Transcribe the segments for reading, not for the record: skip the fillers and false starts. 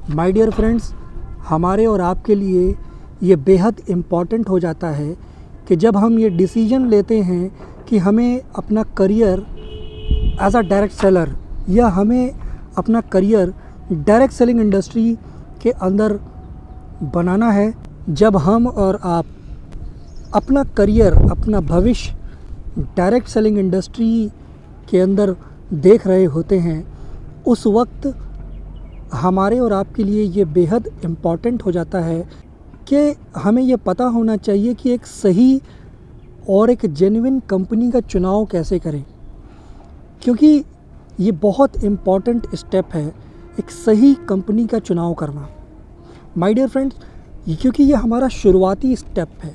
My dear friends, हमारे और आपके लिए ये बेहद इम्पॉर्टेंट हो जाता है कि जब हम ये डिसीजन लेते हैं कि हमें अपना career as a direct seller या हमें अपना करियर डायरेक्ट सेलिंग इंडस्ट्री के अंदर बनाना है, जब हम और आप अपना करियर, अपना भविष्य डायरेक्ट सेलिंग इंडस्ट्री के अंदर देख रहे होते हैं, उस वक्त हमारे और आपके लिए ये बेहद इम्पॉर्टेंट हो जाता है कि हमें ये पता होना चाहिए कि एक सही और एक जेन्युइन कंपनी का चुनाव कैसे करें, क्योंकि ये बहुत इम्पॉर्टेंट स्टेप है एक सही कंपनी का चुनाव करना। माय डियर फ्रेंड्स, क्योंकि ये हमारा शुरुआती स्टेप है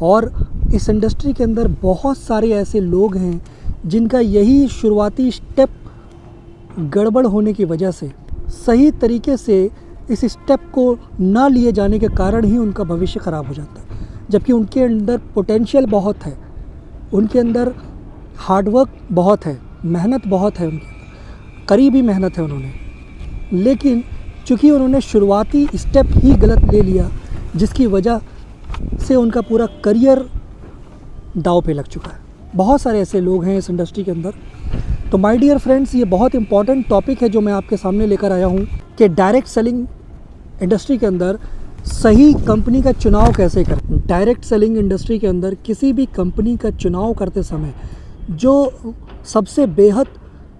और इस इंडस्ट्री के अंदर बहुत सारे ऐसे लोग हैं जिनका यही शुरुआती स्टेप गड़बड़ होने की वजह से, सही तरीके से इस स्टेप को ना लिए जाने के कारण ही उनका भविष्य ख़राब हो जाता है। जबकि उनके अंदर पोटेंशियल बहुत है, उनके अंदर हार्डवर्क बहुत है, मेहनत बहुत है, उनके अंदर करीबी मेहनत है उन्होंने, लेकिन चूँकि उन्होंने शुरुआती स्टेप ही गलत ले लिया, जिसकी वजह से उनका पूरा करियर दांव पे लग चुका है। बहुत सारे ऐसे लोग हैं इस इंडस्ट्री के अंदर। तो माय डियर फ्रेंड्स, ये बहुत इंपॉर्टेंट टॉपिक है जो मैं आपके सामने लेकर आया हूँ कि डायरेक्ट सेलिंग इंडस्ट्री के अंदर सही कंपनी का चुनाव कैसे करें। डायरेक्ट सेलिंग इंडस्ट्री के अंदर किसी भी कंपनी का चुनाव करते समय जो सबसे बेहद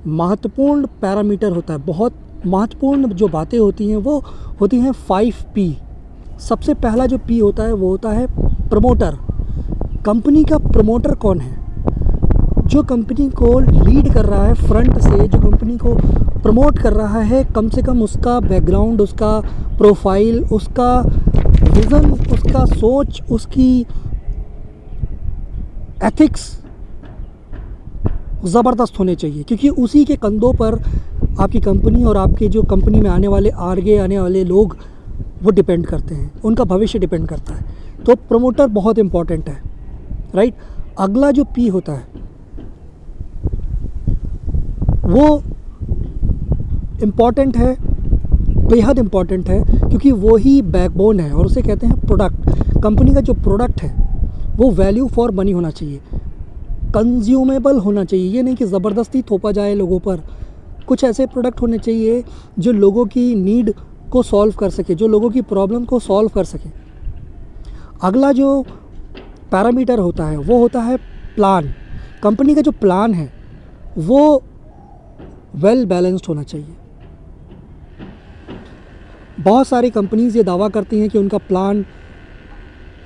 महत्वपूर्ण पैरामीटर होता है, बहुत महत्वपूर्ण जो बातें होती हैं, वो होती हैं 5P। सबसे पहला जो P होता है वो होता है प्रमोटर। कंपनी का प्रमोटर कौन है? जो कंपनी को लीड कर रहा है फ्रंट से, जो कंपनी को प्रमोट कर रहा है, कम से कम उसका बैकग्राउंड, उसका प्रोफाइल, उसका विज़न, उसका सोच, उसकी एथिक्स ज़बरदस्त होने चाहिए, क्योंकि उसी के कंधों पर आपकी कंपनी और आपके जो कंपनी में आने वाले लोग वो डिपेंड करते हैं, उनका भविष्य डिपेंड करता है। तो प्रमोटर बहुत इम्पॉर्टेंट है, राइट। अगला जो P होता है वो इम्पॉर्टेंट है, बेहद इम्पॉर्टेंट है, क्योंकि वो ही बैकबोन है और उसे कहते हैं प्रोडक्ट। कंपनी का जो प्रोडक्ट है वो वैल्यू फॉर मनी होना चाहिए, कंज्यूमेबल होना चाहिए। ये नहीं कि ज़बरदस्ती थोपा जाए लोगों पर। कुछ ऐसे प्रोडक्ट होने चाहिए जो लोगों की नीड को सॉल्व कर सके, जो लोगों की प्रॉब्लम को सॉल्व कर सके। अगला जो पैरामीटर होता है वो होता है प्लान। कंपनी का जो प्लान है वो वेल बैलेंस्ड होना चाहिए। बहुत सारी कंपनीज़ ये दावा करती हैं कि उनका प्लान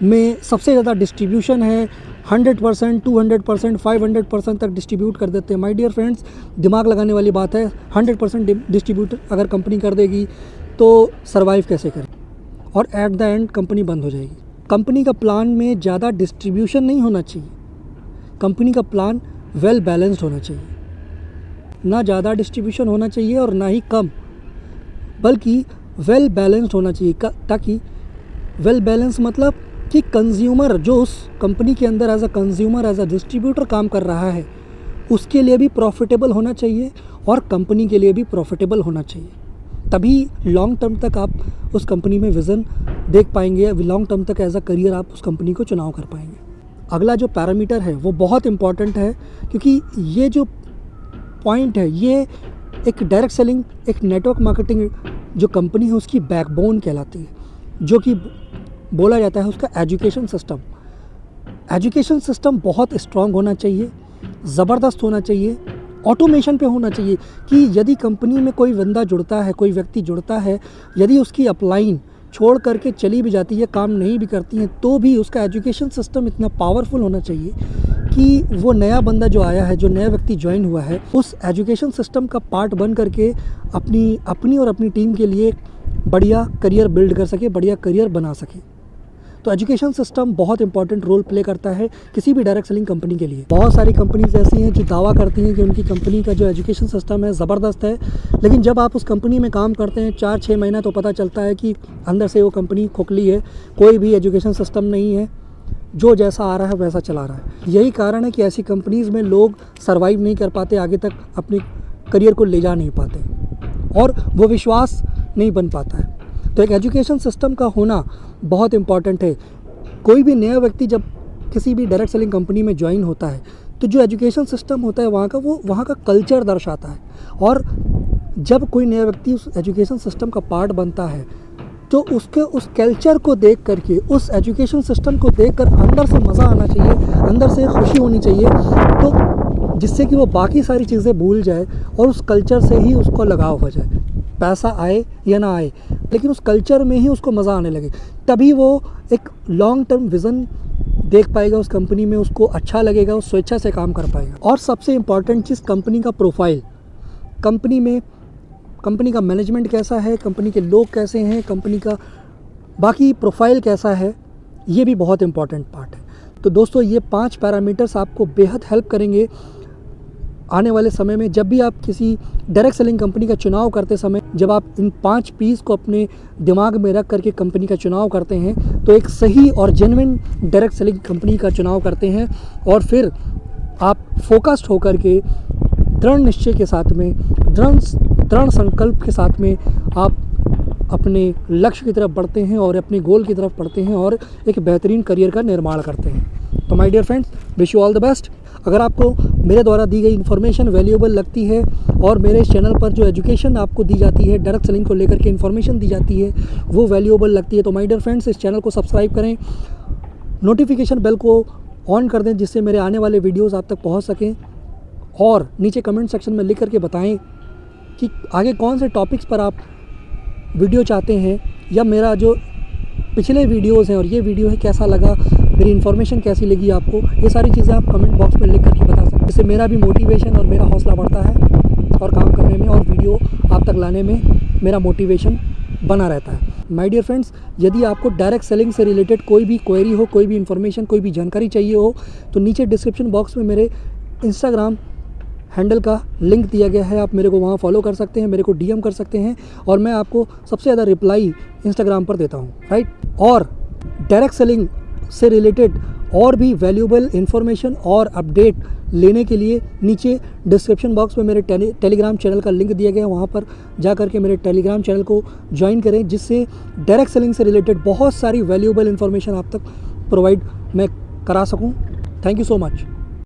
में सबसे ज़्यादा डिस्ट्रीब्यूशन है, 100%, 200%, 500% तक डिस्ट्रीब्यूट कर देते हैं। माय डियर फ्रेंड्स, दिमाग लगाने वाली बात है। 100% डिस्ट्रीब्यूट अगर कंपनी कर देगी तो सर्वाइव कैसे करें, और एट द एंड कंपनी बंद हो जाएगी। कंपनी का प्लान में ज़्यादा डिस्ट्रीब्यूशन नहीं होना चाहिए। कंपनी का प्लान वेल बैलेंस्ड होना चाहिए, ना ज़्यादा डिस्ट्रीब्यूशन होना चाहिए और ना ही कम, बल्कि वेल बैलेंस्ड होना चाहिए। ताकि वेल बैलेंस मतलब कि कंज्यूमर जो उस कंपनी के अंदर as a consumer, as a distributor काम कर रहा है, उसके लिए भी प्रॉफिटेबल होना चाहिए और कंपनी के लिए भी प्रॉफिटेबल होना चाहिए। तभी लॉन्ग टर्म तक आप उस कंपनी में विज़न देख पाएंगे, लॉन्ग टर्म तक एज अ करियर आप उस कंपनी को चुनाव कर पाएंगे। अगला जो पैरामीटर है वो बहुत इम्पॉर्टेंट है, क्योंकि ये जो पॉइंट है ये एक डायरेक्ट सेलिंग, एक नेटवर्क मार्केटिंग जो कंपनी है उसकी बैकबोन कहलाती है, जो कि बोला जाता है उसका एजुकेशन सिस्टम। एजुकेशन सिस्टम बहुत स्ट्रांग होना चाहिए, ज़बरदस्त होना चाहिए, ऑटोमेशन पे होना चाहिए कि यदि कंपनी में कोई बंदा जुड़ता है, कोई व्यक्ति जुड़ता है, यदि उसकी अपलाइन छोड़ करके चली भी जाती है, काम नहीं भी करती है, तो भी उसका एजुकेशन सिस्टम इतना पावरफुल होना चाहिए कि वो नया बंदा जो आया है, जो नया व्यक्ति ज्वाइन हुआ है, उस एजुकेशन सिस्टम का पार्ट बन करके अपनी और अपनी टीम के लिए बढ़िया करियर बिल्ड कर सके, बढ़िया करियर बना सके। तो एजुकेशन सिस्टम बहुत इंपॉर्टेंट रोल प्ले करता है किसी भी डायरेक्ट सेलिंग कंपनी के लिए। बहुत सारी कंपनीज ऐसी हैं जो दावा करती हैं कि उनकी कंपनी का जो एजुकेशन सिस्टम है ज़बरदस्त है, लेकिन जब आप उस कंपनी में काम करते हैं 4-6 महीना तो पता चलता है कि अंदर से वो कंपनी खोखली है, कोई भी एजुकेशन सिस्टम नहीं है, जो जैसा आ रहा है वैसा चला रहा है। यही कारण है कि ऐसी कंपनीज़ में लोग सर्वाइव नहीं कर पाते, आगे तक अपने करियर को ले जा नहीं पाते और वो विश्वास नहीं बन पाता है। तो एक एजुकेशन सिस्टम का होना बहुत इम्पॉर्टेंट है। कोई भी नया व्यक्ति जब किसी भी डायरेक्ट सेलिंग कंपनी में ज्वाइन होता है तो जो एजुकेशन सिस्टम होता है वहाँ का, वो वहाँ का कल्चर दर्शाता है। और जब कोई नया व्यक्ति उस एजुकेशन सिस्टम का पार्ट बनता है तो उसके उस कल्चर को देख करके, उस एजुकेशन सिस्टम को देखकर अंदर से मज़ा आना चाहिए, अंदर से खुशी होनी चाहिए, तो जिससे कि वो बाकी सारी चीज़ें भूल जाए और उस कल्चर से ही उसको लगाव हो जाए। पैसा आए या ना आए, लेकिन उस कल्चर में ही उसको मज़ा आने लगे, तभी वो एक लॉन्ग टर्म विज़न देख पाएगा उस कंपनी में, उसको अच्छा लगेगा, वो स्वेच्छा से काम कर पाएगा। और सबसे इम्पॉर्टेंट चीज़ कंपनी का प्रोफाइल। कंपनी में कंपनी का मैनेजमेंट कैसा है, कंपनी के लोग कैसे हैं, कंपनी का बाकी प्रोफाइल कैसा है, ये भी बहुत इम्पॉर्टेंट पार्ट है। तो दोस्तों ये 5 पैरामीटर्स आपको बेहद हेल्प करेंगे आने वाले समय में। जब भी आप किसी डायरेक्ट सेलिंग कंपनी का चुनाव करते समय, जब आप इन 5 पीस को अपने दिमाग में रख करके कंपनी का चुनाव करते हैं तो एक सही और जेन्युइन डायरेक्ट सेलिंग कंपनी का चुनाव करते हैं। और फिर आप फोकस्ड होकर के दृढ़ निश्चय के साथ में, दृढ़ संकल्प के साथ में आप अपने लक्ष्य की तरफ बढ़ते हैं और अपने गोल की तरफ बढ़ते हैं और एक बेहतरीन करियर का निर्माण करते हैं। तो my dear friends, wish you all the best. अगर आपको मेरे द्वारा दी गई इन्फॉर्मेशन वैल्यूएबल लगती है और मेरे इस चैनल पर जो एजुकेशन आपको दी जाती है, डायरेक्ट सेलिंग को लेकर के इन्फॉर्मेशन दी जाती है, वो वैल्यूएबल लगती है, तो माय डियर फ्रेंड्स इस चैनल को सब्सक्राइब करें, नोटिफिकेशन बेल को ऑन कर दें जिससे मेरे आने वाले वीडियोज़ आप तक पहुँच सकें। और नीचे कमेंट सेक्शन में लिख करके बताएं कि आगे कौन से टॉपिक्स पर आप वीडियो चाहते हैं, या मेरा जो पिछले वीडियोज़ हैं और ये वीडियो है कैसा लगा, मेरी इन्फॉर्मेशन कैसी लगी आपको, ये सारी चीज़ें आप कमेंट बॉक्स में लिख करके बता सकते हैं। इससे मेरा भी मोटिवेशन और मेरा हौसला बढ़ता है और काम करने में और वीडियो आप तक लाने में मेरा मोटिवेशन बना रहता है। माय डियर फ्रेंड्स, यदि आपको डायरेक्ट सेलिंग से रिलेटेड कोई भी क्वेरी हो, कोई भी इन्फॉर्मेशन, कोई भी जानकारी चाहिए हो, तो नीचे डिस्क्रिप्शन बॉक्स में मेरे इंस्टाग्राम हैंडल का लिंक दिया गया है, आप मेरे को वहाँ फॉलो कर सकते हैं, मेरे को डीएम कर सकते हैं और मैं आपको सबसे ज़्यादा रिप्लाई इंस्टाग्राम पर देता हूँ, राइट। और डायरेक्ट सेलिंग से रिलेटेड और भी वैल्यूएबल इन्फॉर्मेशन और अपडेट लेने के लिए नीचे डिस्क्रिप्शन बॉक्स में मेरे टेलीग्राम चैनल का लिंक दिया गया है, वहाँ पर जा करके मेरे टेलीग्राम चैनल को ज्वाइन करें, जिससे डायरेक्ट सेलिंग से रिलेटेड बहुत सारी वैल्यूएबल इन्फॉर्मेशन आप तक प्रोवाइड मैं करा सकूँ। Thank you so much.